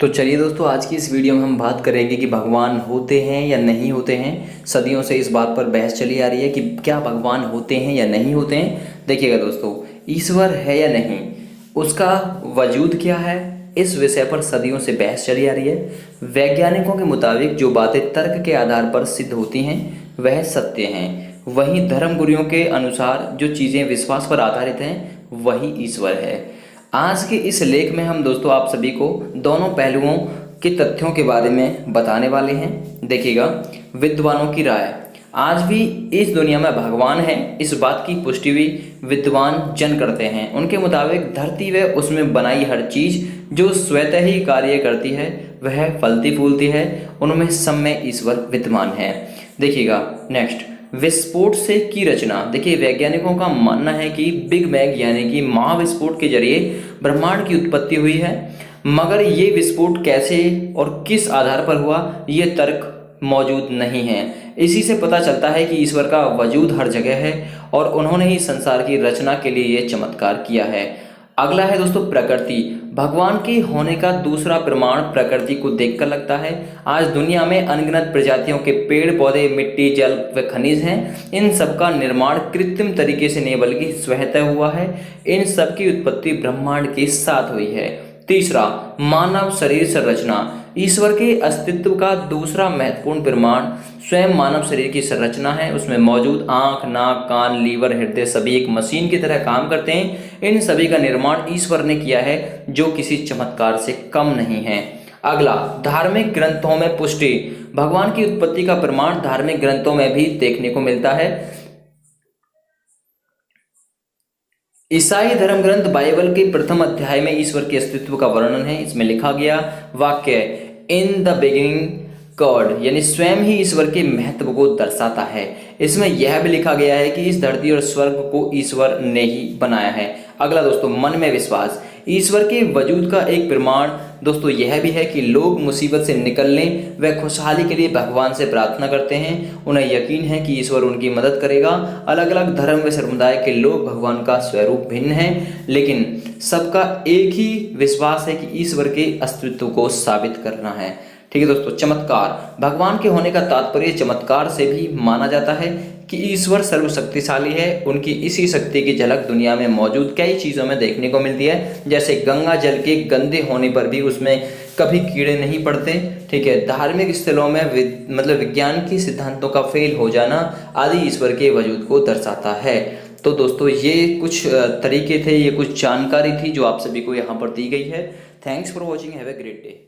तो चलिए दोस्तों, आज की इस वीडियो में हम बात करेंगे कि भगवान होते हैं या नहीं होते हैं। सदियों से इस बात पर बहस चली आ रही है कि क्या भगवान होते हैं या नहीं होते हैं। देखिएगा दोस्तों, ईश्वर है या नहीं, उसका वजूद क्या है, इस विषय पर सदियों से बहस चली आ रही है। वैज्ञानिकों के मुताबिक जो बातें तर्क के आधार पर सिद्ध होती हैं वह सत्य हैं। वहीं धर्मगुरुओं के अनुसार जो चीज़ें विश्वास पर आधारित हैं वही ईश्वर है। आज के इस लेख में हम दोस्तों आप सभी को दोनों पहलुओं के तथ्यों के बारे में बताने वाले हैं। देखिएगा, विद्वानों की राय। आज भी इस दुनिया में भगवान है, इस बात की पुष्टि भी विद्वान जन करते हैं। उनके मुताबिक धरती व उसमें बनाई हर चीज जो स्वतः ही कार्य करती है वह फलती फूलती है, उनमें सब में ईश्वर विद्यमान है। देखिएगा नेक्स्ट, विस्फोट से की रचना। देखिए, वैज्ञानिकों का मानना है कि बिग बैंग यानी कि महाविस्फोट के जरिए ब्रह्मांड की उत्पत्ति हुई है, मगर ये विस्फोट कैसे और किस आधार पर हुआ ये तर्क मौजूद नहीं है। इसी से पता चलता है कि ईश्वर का वजूद हर जगह है और उन्होंने ही संसार की रचना के लिए ये चमत्कार किया है। अगला है दोस्तों प्रकृति। भगवान के होने का दूसरा प्रमाण प्रकृति को देखकर लगता है। आज दुनिया में अनगिनत प्रजातियों के पेड़ पौधे, मिट्टी, जल व खनिज हैं। इन सब का निर्माण कृत्रिम तरीके से नहीं बल्कि स्वतः हुआ है। इन सब की उत्पत्ति ब्रह्मांड के साथ हुई है। तीसरा, मानव शरीर संरचना। ईश्वर के अस्तित्व का दूसरा महत्वपूर्ण प्रमाण स्वयं मानव शरीर की संरचना है। उसमें मौजूद आंख, नाक, कान, लीवर, हृदय सभी एक मशीन की तरह काम करते हैं। इन सभी का निर्माण ईश्वर ने किया है, जो किसी चमत्कार से कम नहीं है। अगला, धार्मिक ग्रंथों में पुष्टि। भगवान की उत्पत्ति का प्रमाण धार्मिक ग्रंथों में भी देखने को मिलता है। ईसाई धर्म ग्रंथ बाइबल के प्रथम अध्याय में ईश्वर के अस्तित्व का वर्णन है। इसमें लिखा गया वाक्य इन द बिगिनिंग गॉड यानी स्वयं ही ईश्वर के महत्व को दर्शाता है। इसमें यह भी लिखा गया है कि इस धरती और स्वर्ग को ईश्वर ने ही बनाया है। अगला दोस्तों, मन में विश्वास। ईश्वर के वजूद का एक प्रमाण दोस्तों यह भी है कि लोग मुसीबत से निकलने व खुशहाली के लिए भगवान से प्रार्थना करते हैं। उन्हें यकीन है कि ईश्वर उनकी मदद करेगा। अलग अलग धर्म व समुदाय के लोग भगवान का स्वरूप भिन्न है, लेकिन सबका एक ही विश्वास है कि ईश्वर के अस्तित्व को साबित करना है। ठीक है दोस्तों, चमत्कार। भगवान के होने का तात्पर्य चमत्कार से भी माना जाता है कि ईश्वर सर्वशक्तिशाली है। उनकी इसी शक्ति की झलक दुनिया में मौजूद कई चीज़ों में देखने को मिलती है, जैसे गंगा जल के गंदे होने पर भी उसमें कभी कीड़े नहीं पड़ते। ठीक है, धार्मिक स्थलों में मतलब विज्ञान के सिद्धांतों का फेल हो जाना आदि ईश्वर के वजूद को दर्शाता है। तो दोस्तों, ये कुछ तरीके थे, ये कुछ जानकारी थी जो आप सभी को यहाँ पर दी गई है। Thanks for watching, have a great day.